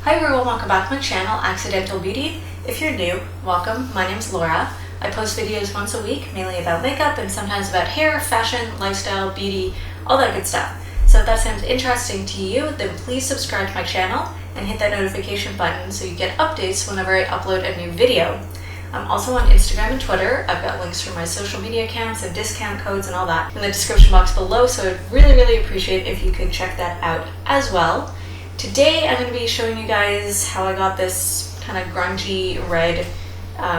Hi everyone, welcome back to my channel, Accidental Beauty. If you're new, welcome. My name's Laura. I post videos once a week, mainly about makeup and sometimes about hair, fashion, lifestyle, beauty, all that good stuff. So if that sounds interesting to you, then please subscribe to my channel and hit that notification button so you get updates whenever I upload a new video. I'm also on Instagram and Twitter. I've got links for my social media accounts and discount codes and all that in the description box below, so I'd really appreciate if you could check that out as well. Today I'm going to be showing you guys how I got this kind of grungy red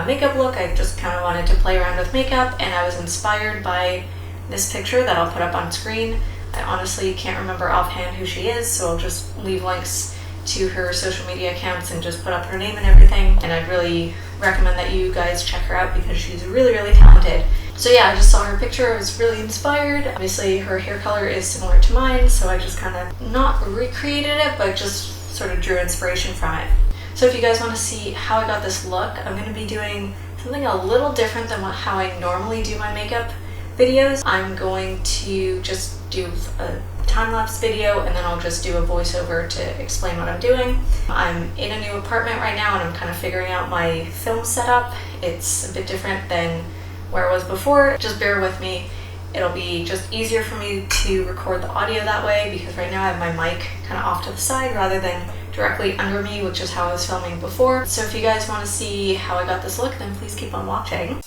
makeup look. I just kind of wanted to play around with makeup and I was inspired by this picture that I'll put up on screen. I honestly can't remember offhand who she is, so I'll just leave links to her social media accounts and just put up her name and everything. And I'd really recommend that you guys check her out because she's really talented. So yeah, I just saw her picture, I was really inspired. Obviously her hair color is similar to mine, so I just kind of not recreated it, but just sort of drew inspiration from it. So if you guys want to see how I got this look, I'm going to be doing something a little different than how I normally do my makeup videos. I'm going to just do a time-lapse video and then I'll just do a voiceover to explain what I'm doing. I'm in a new apartment right now and I'm kind of figuring out my film setup. It's a bit different than where I was before. Just bear with me. It'll be just easier for me to record the audio that way because right now I have my mic kind of off to the side rather than directly under me, which is how I was filming before. So if you guys want to see how I got this look, then please keep on watching.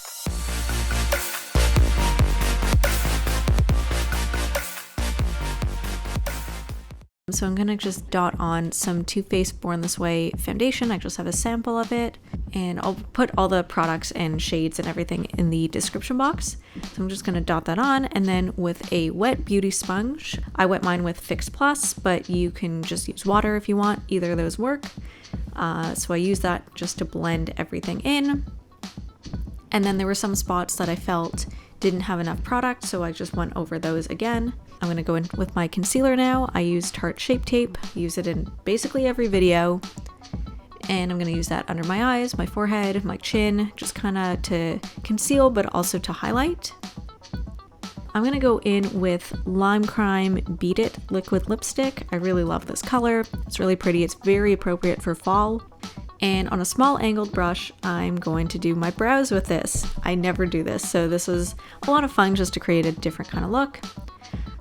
So I'm gonna just dot on some Too Faced Born This Way foundation. I just have a sample of it and I'll put all the products and shades and everything in the description box. So I'm just gonna dot that on, and then with a wet beauty sponge, I wet mine with Fix Plus, but you can just use water if you want. Either of those work. So I use that just to blend everything in. And then there were some spots that I felt didn't have enough product, so I just went over those again. I'm going to go in with my concealer now. I use Tarte Shape Tape, use it in basically every video. And I'm going to use that under my eyes, my forehead, my chin, just kind of to conceal, but also to highlight. I'm going to go in with Lime Crime Beat It liquid lipstick. I really love this color. It's really pretty. It's very appropriate for fall. And on a small angled brush, I'm going to do my brows with this. I never do this, so this was a lot of fun just to create a different kind of look.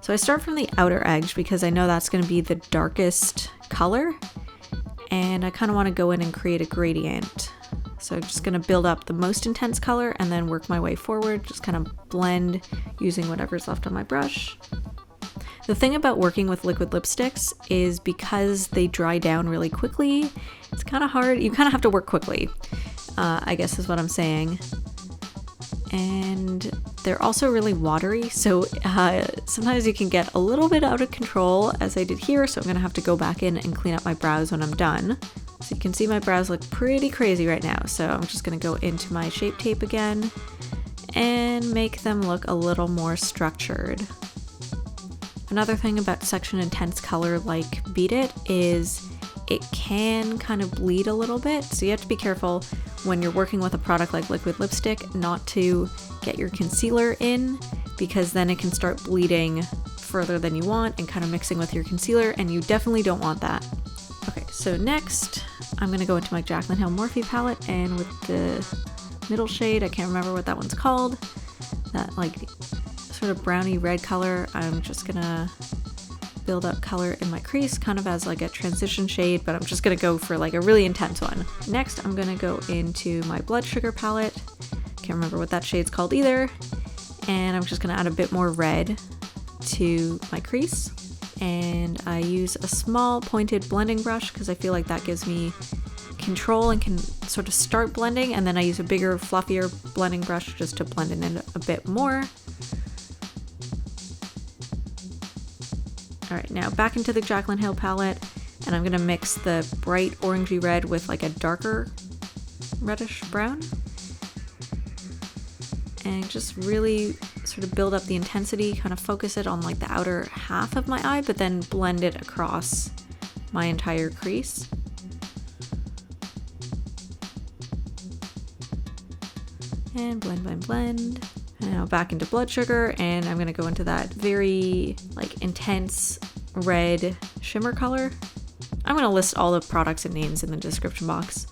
So I start from the outer edge because I know that's going to be the darkest color, and I kind of want to go in and create a gradient. So I'm just going to build up the most intense color and then work my way forward, just kind of blend using whatever's left on my brush. The thing about working with liquid lipsticks is because they dry down really quickly, it's kind of hard. You kind of have to work quickly, I guess is what I'm saying. And they're also really watery, so sometimes you can get a little bit out of control, as I did here, so I'm gonna have to go back in and clean up my brows when I'm done. So you can see my brows look pretty crazy right now, so I'm just gonna go into my Shape Tape again and make them look a little more structured. Another thing about such an intense color like Beat It is it can kind of bleed a little bit, so you have to be careful when you're working with a product like liquid lipstick not to get your concealer in, because then it can start bleeding further than you want and kind of mixing with your concealer, and you definitely don't want that. Okay, so next I'm going to go into my Jaclyn Hill Morphe palette, and with the middle shade, I can't remember what that one's called, that like sort of browny red color, I'm just gonna build up color in my crease kind of as like a transition shade, but I'm just gonna go for like a really intense one. Next I'm gonna go into my Blood Sugar palette, can't remember what that shade's called either, and I'm just gonna add a bit more red to my crease, and I use a small pointed blending brush because I feel like that gives me control and can sort of start blending, and then I use a bigger fluffier blending brush just to blend it in a bit more. Alright, now back into the Jaclyn Hill palette, and I'm going to mix the bright orangey red with like a darker reddish brown. And just really sort of build up the intensity, kind of focus it on like the outer half of my eye, but then blend it across my entire crease. And blend. And now back into Blood Sugar, and I'm gonna go into that very like intense red shimmer color. I'm going to list all the products and names in the description box.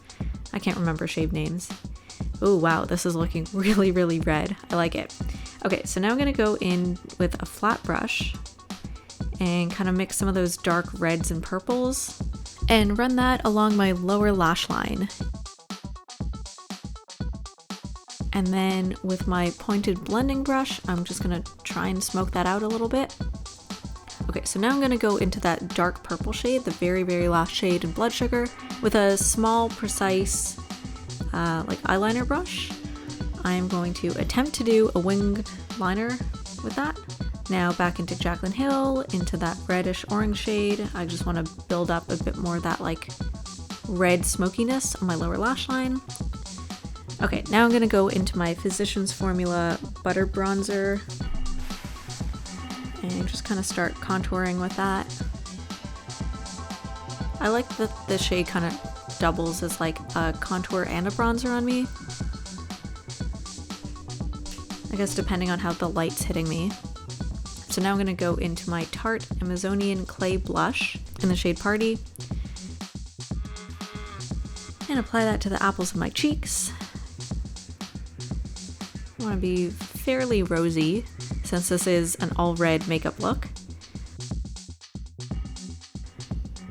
I can't remember shade names. Oh wow, this is looking really, really red. I like it. Okay, so now I'm going to go in with a flat brush and kind of mix some of those dark reds and purples and run that along my lower lash line. And then with my pointed blending brush, I'm just gonna try and smoke that out a little bit. Okay, so now I'm gonna go into that dark purple shade, the very, very last shade in Blood Sugar, with a small, precise, like eyeliner brush. I'm going to attempt to do a winged liner with that. Now back into Jaclyn Hill, into that reddish orange shade. I just wanna build up a bit more of that like red smokiness on my lower lash line. Okay, now I'm gonna go into my Physicians Formula Butter Bronzer and just kind of start contouring with that. I like that the shade kind of doubles as like a contour and a bronzer on me. I guess depending on how the light's hitting me. So now I'm gonna go into my Tarte Amazonian Clay Blush in the shade Party and apply that to the apples of my cheeks. I want to be fairly rosy since this is an all red makeup look.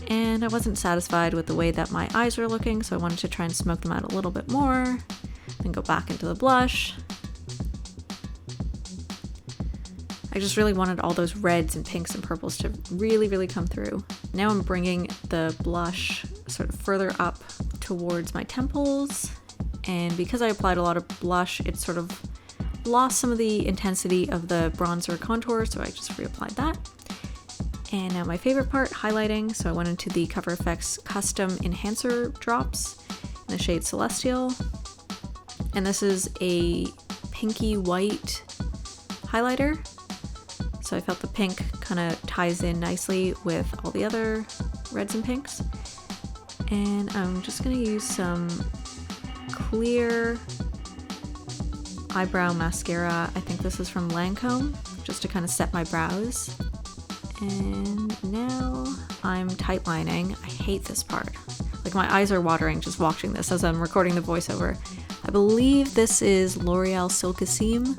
And I wasn't satisfied with the way that my eyes were looking, so I wanted to try and smoke them out a little bit more, then go back into the blush. I just really wanted all those reds and pinks and purples to really, really come through. Now I'm bringing the blush sort of further up towards my temples, and because I applied a lot of blush, it sort of lost some of the intensity of the bronzer contour, so I just reapplied that. And now my favorite part, highlighting. So I went into the Cover FX Custom Enhancer Drops in the shade Celestial. And this is a pinky white highlighter. So I felt the pink kind of ties in nicely with all the other reds and pinks. And I'm just gonna use some clear eyebrow mascara. I think this is from Lancome, just to kind of set my brows. And now I'm tight lining. I hate this part. Like my eyes are watering just watching this as I'm recording the voiceover. I believe this is L'Oreal Silkaseem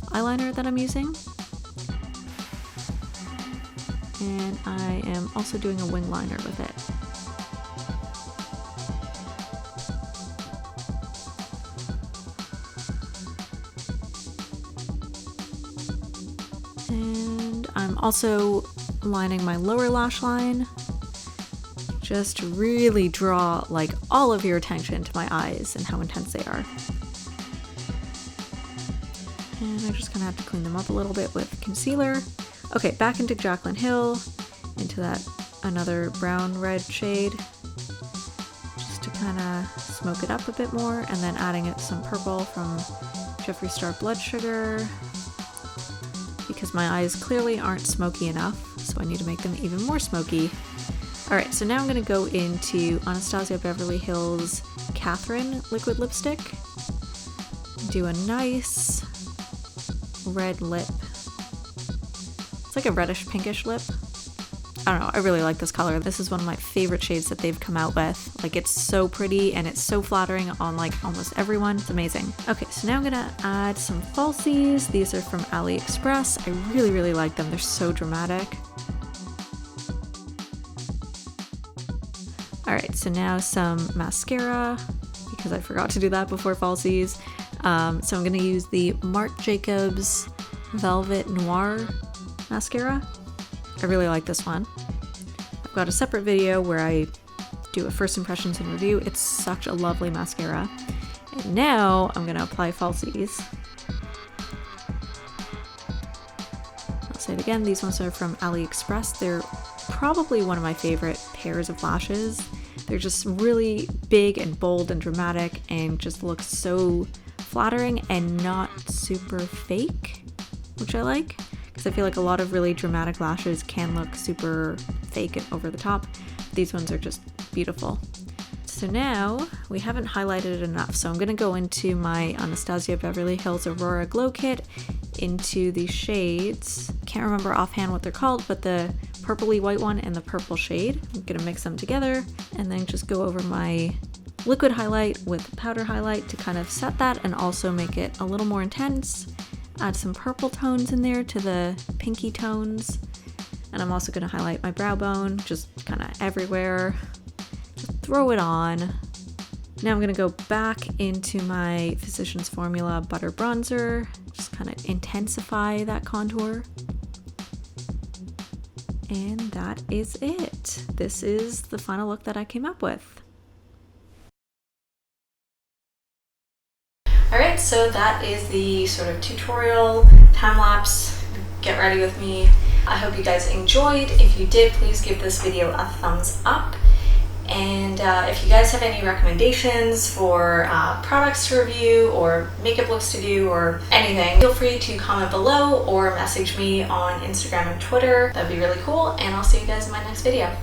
eyeliner that I'm using. And I am also doing a wing liner with it. And I'm also lining my lower lash line. Just really draw like all of your attention to my eyes and how intense they are. And I just kind of have to clean them up a little bit with concealer. Okay, back into Jaclyn Hill, into that another brown red shade, just to kind of smoke it up a bit more, and then adding it some purple from Jeffree Star Blood Sugar, because my eyes clearly aren't smoky enough, so I need to make them even more smoky. Alright, so now I'm going to go into Anastasia Beverly Hills Catherine liquid lipstick, do a nice red lip. It's like a reddish pinkish lip. I don't know, I really like this color. This is one of my favorite shades that they've come out with. Like, it's so pretty and it's so flattering on like almost everyone. It's amazing. Okay, so now I'm gonna add some falsies. These are from AliExpress. I really, really like them. They're so dramatic. Alright, so now some mascara, because I forgot to do that before falsies. So I'm gonna use the Marc Jacobs Velvet Noir mascara. I really like this one. I've got a separate video where I do a first impressions and review. It's such a lovely mascara. And now I'm gonna apply falsies. I'll say it again, these ones are from AliExpress. They're probably one of my favorite pairs of lashes. They're just really big and bold and dramatic and just look so flattering and not super fake, which I like. Because I feel like a lot of really dramatic lashes can look super fake and over the top. These ones are just beautiful. So now we haven't highlighted it enough, so I'm going to go into my Anastasia Beverly Hills Aurora Glow Kit into the shades, can't remember offhand what they're called, but the purpley white one and the purple shade. I'm gonna mix them together and then just go over my liquid highlight with powder highlight to kind of set that and also make it a little more intense. Add some purple tones in there to the pinky tones. And I'm also gonna highlight my brow bone, just kind of everywhere. Just throw it on. Now I'm gonna go back into my Physicians Formula Butter Bronzer, just kind of intensify that contour. And that is it. This is the final look that I came up with. Alright, so that is the sort of tutorial, time-lapse, get ready with me. I hope you guys enjoyed. If you did, please give this video a thumbs up. And if you guys have any recommendations for products to review or makeup looks to do or anything, feel free to comment below or message me on Instagram and Twitter. That'd be really cool, and I'll see you guys in my next video.